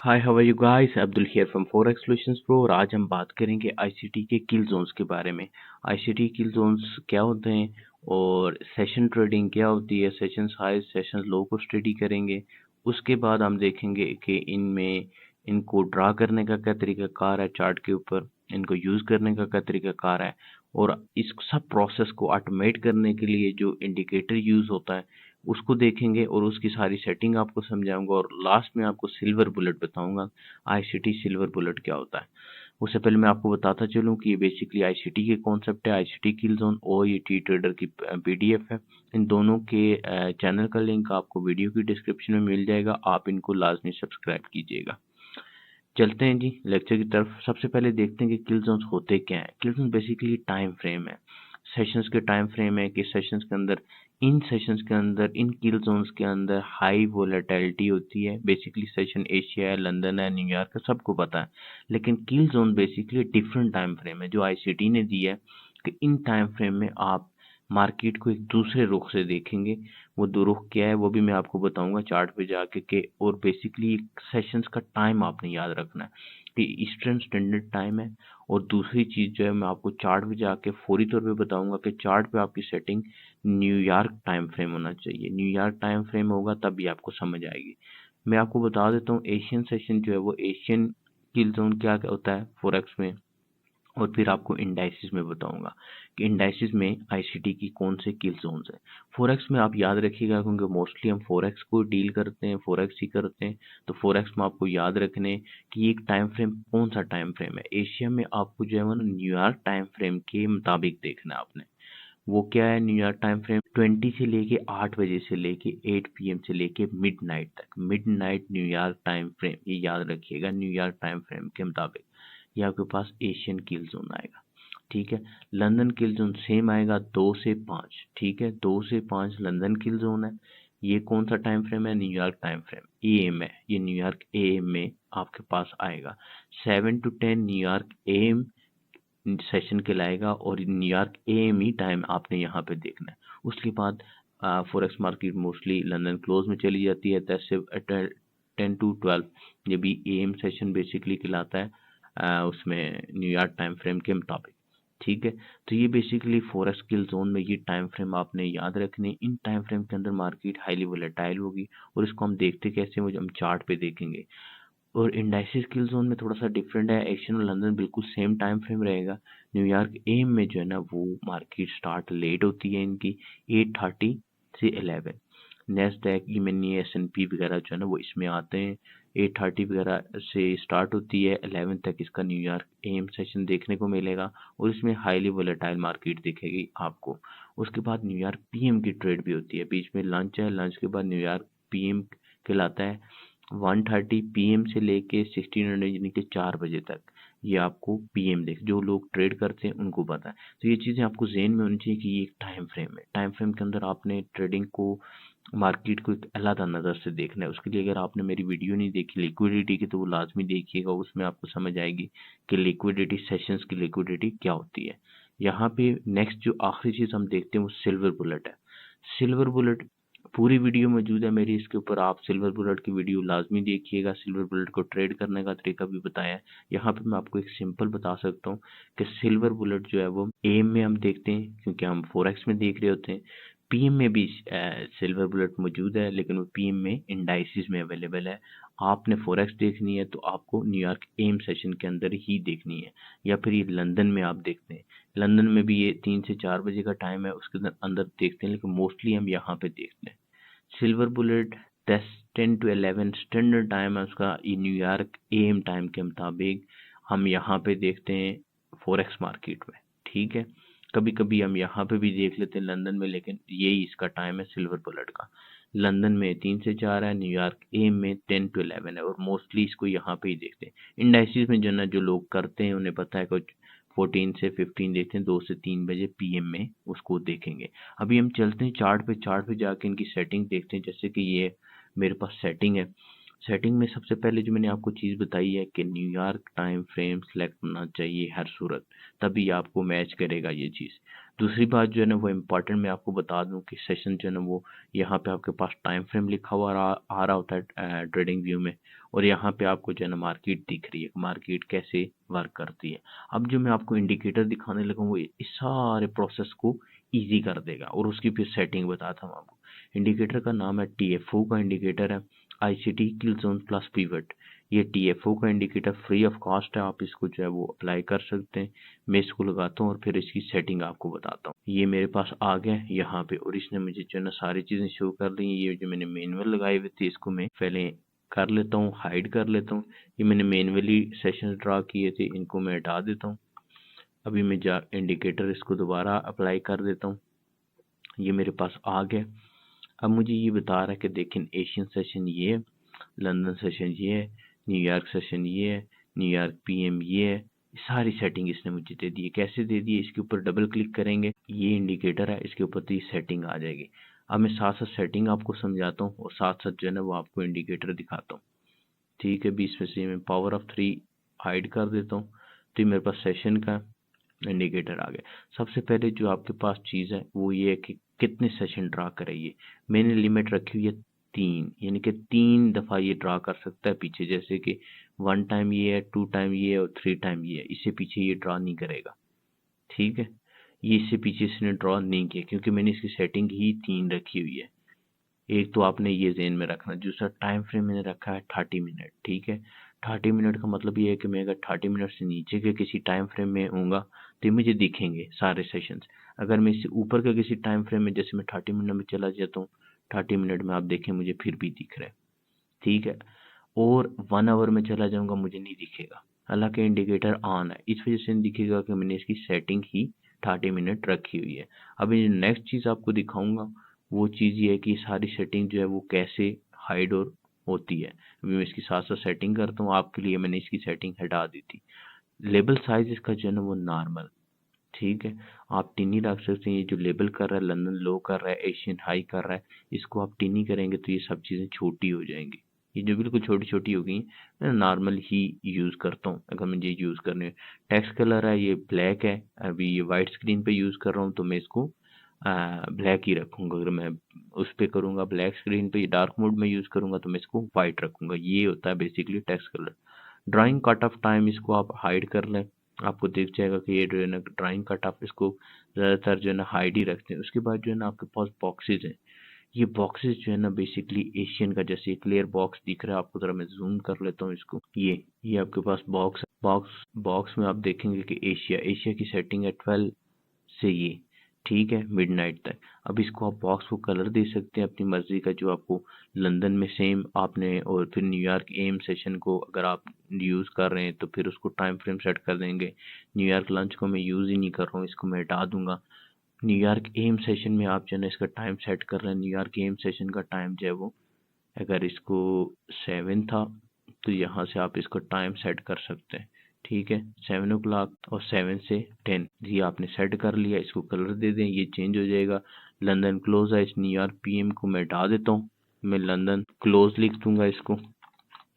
Hi how are you guys, Abdul here from forex solutions pro. और आज हम बात करेंगे आईसीटी के किल जोन्स के बारे में। आईसीटी किल जोन्स क्या होते हैं और सेशन ट्रेडिंग क्या होती है, सेशंस हाई सेशंस लो को स्टडी करेंगे। उसके बाद हम देखेंगे कि इनमें इनको ड्रा करने का क्या तरीकाकार है चार्ट के ऊपर, इनको यूज़ करने का क्या तरीकाकार है, और इस सब प्रोसेस को ऑटोमेट करने के लिए जो इंडिकेटर यूज़ होता है उसको देखेंगे और उसकी सारी सेटिंग आपको समझाऊंगा। और लास्ट में आपको सिल्वर बुलेट बताऊंगा, आईसीटी सिल्वर बुलेट क्या होता है। उससे पहले मैं आपको बताता चलूं कि ये बेसिकली आईसीटी के कॉन्सेप्ट है। आईसीटी किल जोन और ये टी ट्रेडर की पीडीएफ है। इन दोनों के चैनल का लिंक आपको वीडियो की डिस्क्रिप्शन में मिल जाएगा, आप इनको लाजमी सब्सक्राइब कीजिएगा। चलते हैं जी लेक्चर की तरफ। सबसे पहले देखते हैं कि किल जोन्स होते क्या हैं। किल जोन बेसिकली टाइम फ्रेम है, सेशंस के टाइम फ्रेम है कि सेशंस के अंदर, इन सेशंस के अंदर, इन किल जोन्स के अंदर हाई वोलेटिलिटी होती है। बेसिकली सेशन एशिया है, लंदन है, न्यूयॉर्क है, सबको पता है। लेकिन kill zone basically different time frame है जो आईसीटी ने दी है कि इन टाइम फ्रेम में आप मार्केट को एक दूसरे रुख से देखेंगे। वो दो रुख क्या है वो भी मैं आपको बताऊंगा चार्ट पे जाके के। और बेसिकली सेशंस का टाइम आपने याद रखना है कि ईस्टर्न स्टैंडर्ड टाइम है। और दूसरी चीज़ जो है मैं आपको चार्ट पे जाके फौरी तौर पे बताऊंगा कि चार्ट पे आपकी सेटिंग न्यूयॉर्क टाइम फ्रेम होना चाहिए। न्यूयॉर्क टाइम फ्रेम होगा तब भी आपको समझ आएगी। मैं आपको बता देता हूँ एशियन सेशन जो है वो एशियन किल जोन क्या होता है फॉरेक्स में, और फिर आपको इंडाइसिस में बताऊंगा कि इंडाइसिस में आईसीटी की कौन से किल जोन्स है। फॉरेक्स में आप याद रखिएगा क्योंकि मोस्टली हम फॉरेक्स को डील करते हैं, फॉरेक्स ही करते हैं, तो फॉरेक्स में आपको याद रखने कि एक टाइम फ्रेम कौन सा टाइम फ्रेम है। एशिया में आपको जो है वो न्यूयॉर्क टाइम फ्रेम के मुताबिक देखना है आपने। वो क्या है न्यूयॉर्क टाइम फ्रेम 20 से लेके 8 बजे से लेके 8 पीएम से लेके मिडनाइट तक, मिडनाइट न्यूयॉर्क टाइम फ्रेम, ये याद रखिएगा न्यूयॉर्क टाइम फ्रेम के मुताबिक ये आपके पास एशियन किल जोन आएगा। ठीक है, लंदन किल जोन सेम आएगा 2 से 5। ठीक है, 2 से 5 लंदन किल जोन है। ये कौन सा टाइम फ्रेम है, न्यूयॉर्क टाइम फ्रेम एएम है, ये न्यूयॉर्क एएम में आपके पास आएगा। 7 to 10 न्यूयॉर्क एएम सेशन कहलाएगा और न्यूयॉर्क एएम ही टाइम आपने यहाँ पे देखना है। उसके बाद forex market mostly London close में चली जाती है 10 से 10 to 12, ये भी एएम सेशन बेसिकली कहलाता है उसमें न्यूयॉर्क टाइम फ्रेम के मुताबिक। ठीक है, तो ये बेसिकली फॉरेक्स किल जोन में ये टाइम फ्रेम आपने याद रखने। इन टाइम फ्रेम के अंदर मार्केट हाईली वोलेटाइल होगी और इसको हम देखते कैसे मुझे हम चार्ट पे देखेंगे। और इंडाइसिस किल जोन में थोड़ा सा डिफरेंट है, एशियन और लंदन बिल्कुल सेम टाइम फ्रेम रहेगा। न्यूयॉर्क एम में जो है ना वो मार्केट स्टार्ट लेट होती है इनकी 8:30 से 11। नेस्डैक ईमेनी एस&पी वगैरह जो है ना वो इसमें आते हैं 8:30 वगैरह से स्टार्ट होती है, 11 तक इसका न्यूयॉर्क एम सेशन देखने को मिलेगा और इसमें हाईली वोलेटाइल मार्केट दिखेगी आपको। उसके बाद न्यूयॉर्क पीएम की ट्रेड भी होती है, बीच में लंच है, लंच के बाद न्यूयॉर्क पीएम कहलाता है। 1:30 पीएम से लेके 1600 यानी कि 4 बजे तक ये आपको पीएम देख, जो लोग ट्रेड करते हैं उनको पता है। तो ये चीज़ें आपको ज़हन में होनी चाहिए कि ये एक टाइम फ्रेम है। टाइम फ्रेम के अंदर आपने ट्रेडिंग को, मार्केट को एक अलग नज़र से देखना है। उसके लिए अगर आपने मेरी वीडियो नहीं देखी लिक्विडिटी की तो वो लाजमी देखिएगा, उसमें आपको समझ आएगी कि लिक्विडिटी सेशंस की लिक्विडिटी क्या होती है। यहाँ पे नेक्स्ट जो आखिरी चीज़ हम देखते हैं वो सिल्वर बुलेट है। सिल्वर बुलेट पूरी वीडियो मौजूद है मेरी इसके ऊपर, आप सिल्वर बुलेट की वीडियो लाजमी देखिएगा। सिल्वर बुलेट को ट्रेड करने का तरीका भी बताया है। यहाँ पे मैं आपको एक सिंपल बता सकता हूँ कि सिल्वर बुलेट जो है वो एम में हम देखते हैं क्योंकि हम फॉरेक्स में देख रहे होते हैं। पीएम में भी सिल्वर बुलेट मौजूद है लेकिन वो पीएम में इंडाइसिस में अवेलेबल है। आपने फॉरेक्स देखनी है तो आपको न्यूयॉर्क एम सेशन के अंदर ही देखनी है, या फिर ये लंदन में आप देखते हैं। लंदन में भी ये 3 से 4 बजे का टाइम है, उसके अंदर देखते हैं, लेकिन मोस्टली हम यहाँ पे देखते हैं। Silver bullet 10 to 11 standard time है उसका, ये न्यूयॉर्क एम टाइम के मुताबिक हम यहाँ पे देखते हैं फॉरेक्स मार्केट में। ठीक है, कभी कभी हम यहाँ पे भी देख लेते हैं लंदन में, लेकिन यही इसका टाइम है सिल्वर बुलेट का। लंदन में 3 से 4 है, न्यूयॉर्क एम में 10 to 11 है और मोस्टली इसको यहाँ पे ही देखते हैं। इंडाइसिस में जो ना जो लोग करते हैं उन्हें पता है कुछ 14 से 15 देखते हैं, 2 से 3 बजे पीएम में उसको देखेंगे। अभी हम चलते हैं चार्ट पे, चार्ट पे जाके इनकी सेटिंग देखते हैं। जैसे कि ये मेरे पास सेटिंग है। सेटिंग में सबसे पहले जो मैंने आपको चीज़ बताई है कि न्यूयॉर्क टाइम फ्रेम सेलेक्ट होना चाहिए हर सूरत, तभी आपको मैच करेगा ये चीज़। दूसरी बात जो है ना वो इम्पोर्टेंट मैं आपको बता दूं कि सेशन जो है ना वो यहाँ पे आपके पास टाइम फ्रेम लिखा हुआ आ रहा होता है ट्रेडिंग व्यू में, और यहाँ पे आपको जो है ना मार्केट दिख रही है, मार्केट कैसे वर्क करती है। अब जो मैं आपको इंडिकेटर दिखाने लगा वो इस सारे प्रोसेस को ईजी कर देगा, और उसकी फिर सेटिंग बताता हूँ आपको। इंडिकेटर का नाम है TFO का इंडिकेटर है, ICT किल जोन प्लस पिवट। ये TFO का इंडिकेटर फ्री ऑफ कॉस्ट है, आप इसको जो है वो अप्लाई कर सकते हैं। मैं इसको लगाता हूँ और फिर इसकी सेटिंग आपको बताता हूँ। ये मेरे पास आ गया यहाँ पे, और इसने मुझे जो है ना सारी चीजें शो कर दी। ये जो मैंने मैनुअल लगाए हुए थे इसको मैं पहले कर लेता हूँ, हाइड कर लेता हूँ। ये मैंने मैनुअली सेशन ड्रा किए थे, इनको मैं हटा देता हूँ। अभी मैं जा इंडिकेटर इसको दोबारा अप्लाई कर देता हूँ। ये मेरे पास आ गया। अब मुझे ये बता रहा है कि देखें एशियन सेशन ये है, लंदन सेशन ये है, न्यूयॉर्क सेशन ये है, न्यूयॉर्क PM ये है। सारी सेटिंग इसने मुझे दे दी है। कैसे दे दी है? इसके ऊपर डबल क्लिक करेंगे, ये इंडिकेटर है, इसके ऊपर तो ये सेटिंग आ जाएगी। अब मैं साथ साथ सेटिंग आपको समझाता हूँ और साथ साथ जो है ना वो आपको इंडिकेटर दिखाता हूँ। ठीक है, बीच में से मैं पावर ऑफ 3 हाइड कर देता हूँ, तो ये मेरे पास सेशन का इंडिकेटर आ गया। सबसे पहले जो आपके पास चीज़ है वो ये है कि कितने सेशन ड्रा कराइए। मैंने लिमिट रखी हुई है 3, यानी कि 3 दफ़ा ये ड्रा कर सकता है पीछे, जैसे कि 1 टाइम ये है, 2 टाइम ये है और 3 टाइम ये है। इससे पीछे ये ड्रा नहीं करेगा। ठीक है, ये इससे पीछे इसने ड्रॉ नहीं किया क्योंकि मैंने इसकी सेटिंग ही 3 रखी हुई है। एक तो आपने ये ज़हन में रखना। दूसरा टाइम फ्रेम मैंने रखा है 30 मिनट। ठीक है, 30 मिनट का मतलब ये है कि मैं अगर 30 मिनट से नीचे के किसी टाइम फ्रेम में हूँगा तो ये मुझे दिखेंगे सारे सेशंस। अगर मैं इससे ऊपर के किसी टाइम फ्रेम में, जैसे मैं 30 मिनट में चला जाता हूँ, 30 मिनट में आप देखें मुझे फिर भी दिख रहा है। ठीक है, और 1 आवर में चला जाऊँगा मुझे नहीं दिखेगा, हालांकि इंडिकेटर ऑन है। इस वजह से नहीं दिखेगा कि मैंने इसकी सेटिंग ही 30 मिनट रखी हुई है। अभी नेक्स्ट चीज़ आपको दिखाऊंगा वो चीज़ ये है कि सारी सेटिंग जो है वो कैसे हाइड और होती है। अभी मैं इसकी साथ साथ सेटिंग करता हूँ आपके लिए। मैंने इसकी सेटिंग हटा दी थी। लेबल साइज इसका जो है ना वो नॉर्मल। ठीक है, आप टिनी रख सकते हैं। ये जो लेबल कर रहा है, लंदन लो कर रहा है, एशियन हाई कर रहा है, इसको आप टिनी करेंगे तो ये सब चीज़ें छोटी हो जाएंगी। ये जो बिल्कुल छोटी छोटी हो गई, मैं नॉर्मल ही यूज़ करता हूँ अगर मुझे यूज़ करने। टेक्स्ट कलर है ये ब्लैक है, अभी ये वाइट स्क्रीन पे यूज़ कर रहा हूँ तो मैं इसको ब्लैक ही रखूँगा। अगर मैं उस पे करूँगा ब्लैक स्क्रीन पे, डार्क मोड में यूज़ करूँगा तो मैं इसको वाइट रखूँगा। ये होता है basically text colour. Drawing cut off time इसको आप हाइड कर लें, आपको दिख जाएगा कि ये जो है ना ड्राइंग कट ऑफ, इसको ज़्यादातर जो है ना हाइड ही रखते हैं। उसके बाद जो है ना आपके पास बॉक्सेज हैं। ये बॉक्सेस जो है ना बेसिकली एशियन का, जैसे क्लियर बॉक्स दिख रहा है आपको, जरा मैं जूम कर लेता हूँ इसको। ये आपके पास बॉक्स में आप देखेंगे कि एशिया एशिया की सेटिंग है 12 से ये। ठीक है, मिडनाइट तक। अब इसको आप बॉक्स को कलर दे सकते हैं अपनी मर्जी का, जो आपको लंदन में सेम आपने, और फिर न्यूयॉर्क एम सेशन को अगर आप यूज़ कर रहे हैं तो फिर उसको टाइम फ्रेम सेट कर देंगे। न्यूयॉर्क लंच को मैं यूज़ ही नहीं कर रहा हूँ, इसको मैं हटा दूंगा। न्यूयॉर्क एम सेशन में आप जो है ना इसका टाइम सेट कर रहे हैं। न्यूयॉर्क एम सेशन का टाइम जो है वो, अगर इसको 7 था तो यहाँ से आप इसको टाइम सेट कर सकते हैं। ठीक है, 7 o'clock और 7 से 10 ये आपने सेट कर लिया। इसको कलर दे दें, ये चेंज हो जाएगा। लंदन क्लोज है, इस न्यूयॉर्क PM को मैं हटा देता हूँ, मैं लंदन क्लोज लिख दूंगा इसको।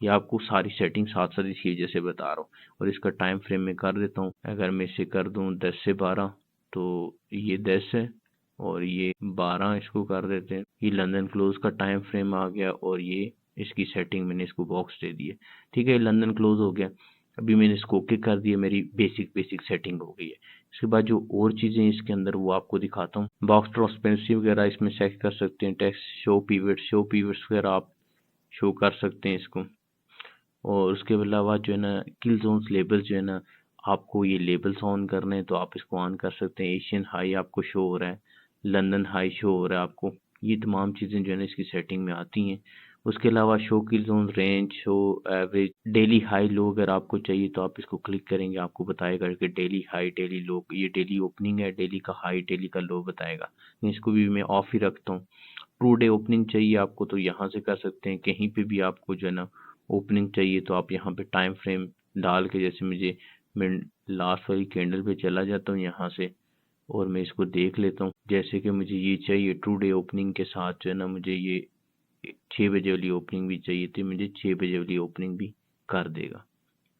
ये आपको सारी सेटिंग साथ साथ इसी वजह से बता रहा हूँ। और इसका टाइम फ्रेम में कर देता हूँ, अगर मैं इसे कर दूँ 10 से 12 तो ये 10 है, और ये 12 इसको कर देते हैं। ये लंदन क्लोज का टाइम फ्रेम आ गया, और ये इसकी सेटिंग मैंने इसको बॉक्स दे दी है। ठीक है, लंदन क्लोज हो गया। अभी मैंने इसको ओके कर दिया, मेरी बेसिक सेटिंग हो गई है। इसके बाद जो और चीज़ें इसके अंदर वो आपको दिखाता हूँ। बॉक्स ट्रांसपेरेंसी वगैरह इसमें सेट कर सकते हैं। टेक्स्ट शो पीवर्ड्स वगैरह आप शो कर सकते हैं इसको। और उसके अलावा जो है ना किल जोन्स लेबल जो है ना, आपको ये लेबल्स ऑन करने हैं तो आप इसको ऑन कर सकते हैं। एशियन हाई आपको शो हो रहा है, लंदन हाई शो हो रहा है आपको। ये तमाम चीज़ें जो है ना इसकी सेटिंग में आती हैं। उसके अलावा show kill zone range, show average, daily high low अगर आपको चाहिए तो आप इसको क्लिक करेंगे, आपको बताएगा कि डेली हाई डेली लो। ये डेली ओपनिंग है, डेली का हाई डेली का लो बताएगा। इसको भी मैं ऑफ ही रखता हूँ। ट्रू डे ओपनिंग चाहिए आपको तो यहाँ से कर सकते हैं। कहीं पे भी आपको जो है ना ओपनिंग चाहिए तो आप यहाँ पे टाइम फ्रेम डाल के, जैसे मैं लास्ट वाली कैंडल पे चला जाता हूँ यहाँ से, और मैं इसको देख लेता हूँ। जैसे कि मुझे ये चाहिए ट्रू डे ओपनिंग के साथ जो है ना, मुझे ये 6 बजे वाली ओपनिंग भी चाहिए थी, मुझे 6 बजे वाली ओपनिंग भी कर देगा।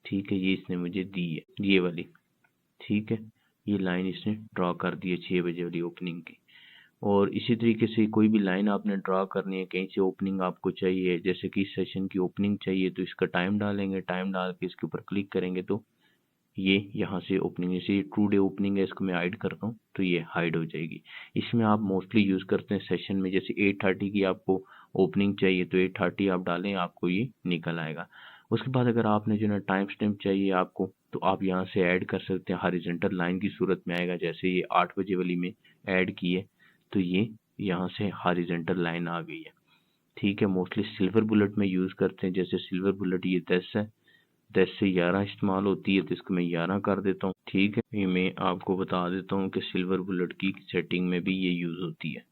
ठीक है, ये इसने मुझे दी है ये वाली। ठीक है, ये लाइन इसने ड्रॉ कर दी है 6 बजे वाली ओपनिंग की। और इसी तरीके से कोई भी लाइन आपने ड्रॉ करनी है, कहीं से ओपनिंग आपको चाहिए, जैसे कि इस सेशन की ओपनिंग चाहिए तो इसका टाइम डालेंगे, टाइम डाल के इसके ऊपर क्लिक करेंगे तो ये यहाँ से ओपनिंग, जैसे ट्रू डे ओपनिंग है इसको मैं हाइड करता हूँ तो ये हाइड हो जाएगी। इसमें आप मोस्टली यूज़ करते हैं सेशन में, जैसे 8:30 की आपको ओपनिंग चाहिए तो 8:30 आप डालें, आपको ये निकल आएगा। उसके बाद अगर आपने जो है टाइम स्टैम्प चाहिए आपको, तो आप यहाँ से ऐड कर सकते हैं, हॉरिजॉन्टल लाइन की सूरत में आएगा। जैसे ये 8 बजे वाली में ऐड की है तो ये यहाँ से हॉरिजॉन्टल लाइन आ गई है। ठीक है, मोस्टली सिल्वर बुलेट में यूज़ करते हैं। जैसे सिल्वर बुलेट ये 10 है, 10 से 11 इस्तेमाल होती है तो इसको मैं 11 कर देता हूँ। ठीक है, ये मैं आपको बता देता हूँ कि सिल्वर बुलेट की सेटिंग में भी ये यूज़ होती है।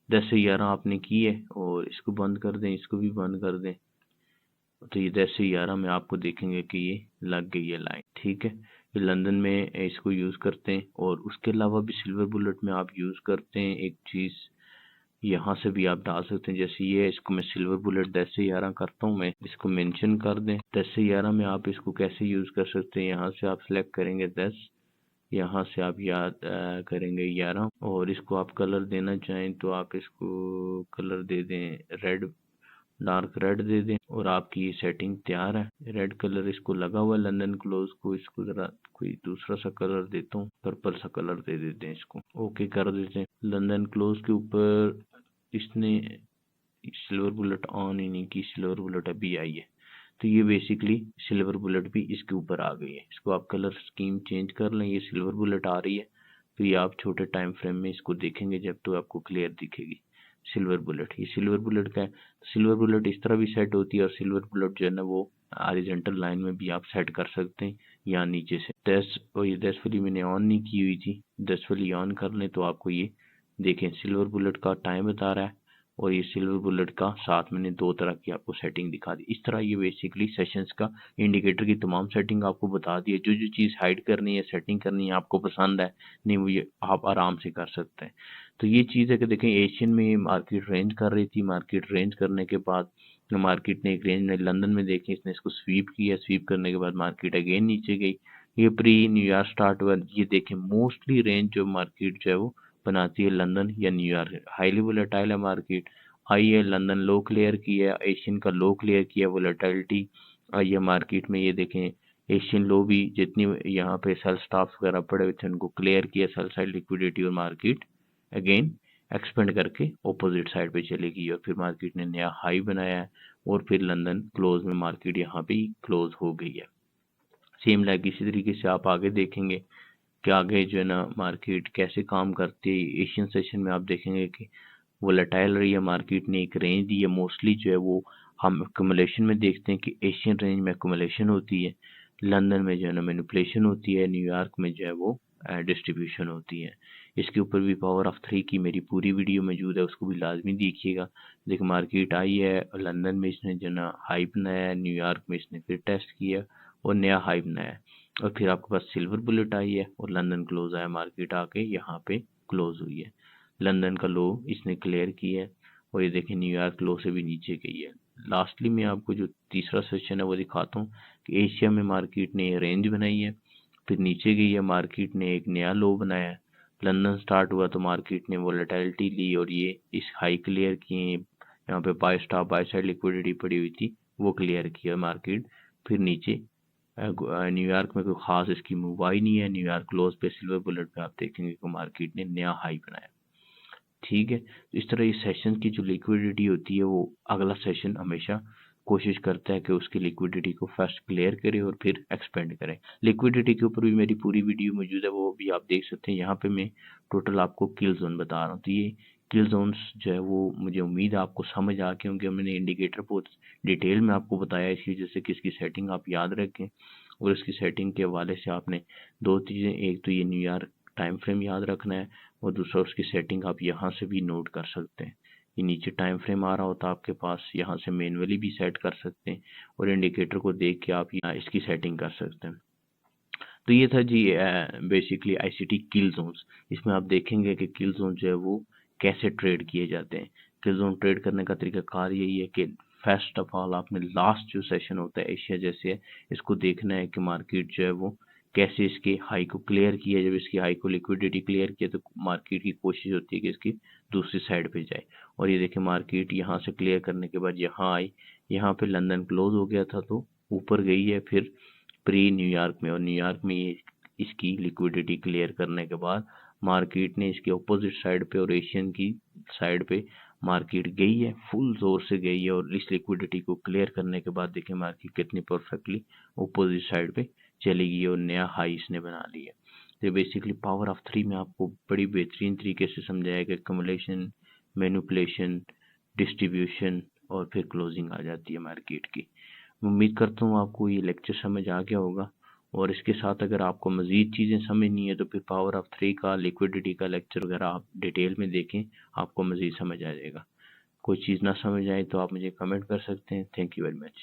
10 से 11 आपने की है और इसको बंद कर दें, इसको भी बंद कर दें, तो ये 10 से 11 में आपको देखेंगे कि ये लग गई है लाइन। ठीक है, ये लंदन में इसको यूज़ करते हैं। और उसके अलावा भी सिल्वर बुलेट में आप यूज़ करते हैं एक चीज़, यहाँ से भी आप डाल सकते हैं। जैसे ये इसको मैं सिल्वर बुलेट 10 से 11 करता हूँ, मैं इसको मेंशन कर दें। 10 से 11 में आप इसको कैसे यूज़ कर सकते हैं, यहाँ से आप सेलेक्ट करेंगे 10, यहाँ से आप याद करेंगे 11, और इसको आप कलर देना चाहें तो आप इसको कलर दे दें रेड, डार्क रेड दे दें, और आपकी ये सेटिंग तैयार है। रेड कलर इसको लगा हुआ है लंदन क्लोज को, इसको ज़रा कोई दूसरा सा कलर देता हूँ, पर्पल सा कलर दे देते हैं, इसको ओके कर देते हैं। लंदन क्लोज के ऊपर इसने सिल्वर बुलेट ऑन ही नहीं की, सिल्वर बुलेट अभी आई है, तो ये बेसिकली सिल्वर बुलेट भी इसके ऊपर आ गई है। इसको आप कलर स्कीम चेंज कर लें, ये सिल्वर बुलेट आ रही है, तो ये आप छोटे टाइम फ्रेम में इसको देखेंगे जब तो आपको क्लियर दिखेगी सिल्वर बुलेट। ये सिल्वर बुलेट का है, सिल्वर बुलेट इस तरह भी सेट होती है, और सिल्वर बुलेट जो है ना वो हॉरिजॉन्टल लाइन में भी आप सेट कर सकते हैं या नीचे से। 10 और ये 10 वाली मैंने ऑन नहीं की हुई थी, 10 वाली ऑन कर लें तो आपको ये देखें सिल्वर बुलेट का टाइम बता रहा है, और ये सिल्वर बुलेट का साथ मैंने 2 तरह की आपको सेटिंग दिखा दी। इस तरह ये बेसिकली सेशंस का इंडिकेटर की तमाम सेटिंग आपको बता दी है। जो जो चीज़ हाइड करनी है, सेटिंग करनी है, आपको पसंद है नहीं, वो ये आप आराम से कर सकते हैं। तो ये चीज़ है कि देखें एशियन में मार्केट रेंज कर रही थी, मार्केट रेंज करने के बाद मार्केट ने एक रेंज में लंदन में देखें इसने इसको स्वीप किया, स्वीप करने के बाद मार्केट अगेन नीचे गई। ये प्री न्यूयॉर्क स्टार्ट हुआ, ये देखें मोस्टली रेंज जो मार्केट जो है वो बनाती है लंदन या न्यूयॉर्क। हाईली वोलेटाइल है मार्केट, आई है लंदन लो क्लियर किया, एशियन का लो क्लियर किया, वोलेटिलिटी आई है मार्केट में। ये देखें एशियन लो भी जितनी यहाँ पे सेल स्टॉप्स वगैरह पड़े हुए थे उनको क्लियर किया, सेल साइड लिक्विडिटी, और मार्केट अगेन एक्सपेंड करके ऑपोजिट साइड पे चली गई, और फिर मार्केट ने नया हाई बनाया है, और फिर लंदन क्लोज में मार्केट यहाँ पे क्लोज हो गई है। सेम लाइक इसी तरीके से आप आगे देखेंगे कि आगे जो है ना मार्केट कैसे काम करती है। एशियन सेशन में आप देखेंगे कि वोलेटाइल रही है, मार्केट ने एक रेंज दी है। मोस्टली जो है वो हम एक्यूमुलेशन में देखते हैं कि एशियन रेंज में एक्यूमुलेशन होती है, लंदन में जो है ना मैनिपुलेशन होती है, न्यूयॉर्क में जो है वो डिस्ट्रीब्यूशन होती है। इसके ऊपर भी पावर ऑफ 3 की मेरी पूरी वीडियो मौजूद है, उसको भी लाजमी देखिएगा। देखिए मार्केट आई है, लंदन में इसने जो है ना हाई बनाया है, न्यूयॉर्क में इसने फिर टेस्ट किया और नया हाई बनाया है, और फिर आपके पास सिल्वर बुलेट आई है और लंदन क्लोज आया, मार्केट आके यहाँ पे क्लोज हुई है। लंदन का लो इसने क्लियर किया है, और ये देखें न्यूयॉर्क लो से भी नीचे गई है। लास्टली मैं आपको जो तीसरा सेशन है वो दिखाता हूँ कि एशिया में मार्केट ने रेंज बनाई है, फिर नीचे गई है, मार्केट ने एक नया लो बनाया है। लंदन स्टार्ट हुआ तो मार्केट ने वोलेटिलिटी ली और ये इस हाई क्लियर किए, यहाँ पे buy stop buy side liquidity पड़ी हुई थी वो क्लियर किया मार्केट, फिर नीचे न्यूयॉर्क में कोई खास इसकी मूव आई नहीं है। न्यूयॉर्क क्लोज पे सिल्वर बुलेट पे आप देखेंगे कि मार्केट ने नया हाई बनाया। ठीक है, तो इस तरह ये सेशन की जो लिक्विडिटी होती है वो अगला सेशन हमेशा कोशिश करता है कि उसकी लिक्विडिटी को फर्स्ट क्लियर करे और फिर एक्सपेंड करे। लिक्विडिटी के ऊपर भी मेरी पूरी वीडियो मौजूद है, वो भी आप देख सकते हैं। यहाँ पे मैं टोटल आपको किल जोन बता रहा हूँ, तो ये किल जोन्स जो है वो मुझे उम्मीद है आपको समझ आ गए होंगे। मैंने इंडिकेटर बहुत डिटेल में आपको बताया इसी वजह से कि इसकी सेटिंग आप याद रखें, और इसकी सेटिंग के हवाले से आपने 2 चीज़ें, एक तो ये न्यूयॉर्क टाइम फ्रेम याद रखना है, और दूसरा उसकी सेटिंग आप यहाँ से भी नोट कर सकते हैं। ये नीचे टाइम फ्रेम आ रहा होता है आपके पास, यहाँ से मैनुअली भी सेट कर सकते हैं, और इंडिकेटर को देख के आप यहाँ इसकी सेटिंग कर सकते हैं। तो ये था जी बेसिकली आईसीटी किल जोन्स। इसमें आप देखेंगे कि किल जोन जो है वो कैसे ट्रेड किए जाते हैं। किल जोन ट्रेड करने का तरीकाकार यही है कि फर्स्ट ऑफ ऑल आपने लास्ट जो सेशन होता है एशिया जैसे है, इसको देखना है कि मार्केट जो है वो कैसे इसके हाई को क्लियर किया। जब इसकी हाई को लिक्विडिटी क्लियर किया तो मार्केट की कोशिश होती है कि इसकी दूसरी साइड पे जाए। और ये देखिए मार्केट यहाँ से क्लियर करने के बाद यहाँ आई, यहाँ पे लंदन क्लोज हो गया था तो ऊपर गई है फिर प्री न्यूयॉर्क में, और न्यूयॉर्क में ये इसकी लिक्विडिटी क्लियर करने के बाद मार्केट ने इसके अपोजिट साइड पे और एशियन की साइड पे मार्केट गई है, फुल जोर से गई है। और इस लिक्विडिटी को क्लियर करने के बाद देखिए मार्केट कितनी परफेक्टली अपोजिट साइड पे चली गई और नया हाई इसने बना लिया। तो बेसिकली पावर ऑफ 3 में आपको बड़ी बेहतरीन तरीके से समझाया कि कमुलेशन, मैनिपुलेशन, डिस्ट्रीब्यूशन और फिर क्लोजिंग आ जाती है मार्केट की। उम्मीद करता हूँ आपको ये लेक्चर समझ आ गया होगा। और इसके साथ अगर आपको मज़ीद चीज़ें समझनी है तो फिर पावर ऑफ 3 का, लिक्विडिटी का लेक्चर वगैरह आप डिटेल में देखें, आपको मज़ीद समझ आ जाएगा। कोई चीज़ ना समझ आए तो आप मुझे कमेंट कर सकते हैं। Thank you very much.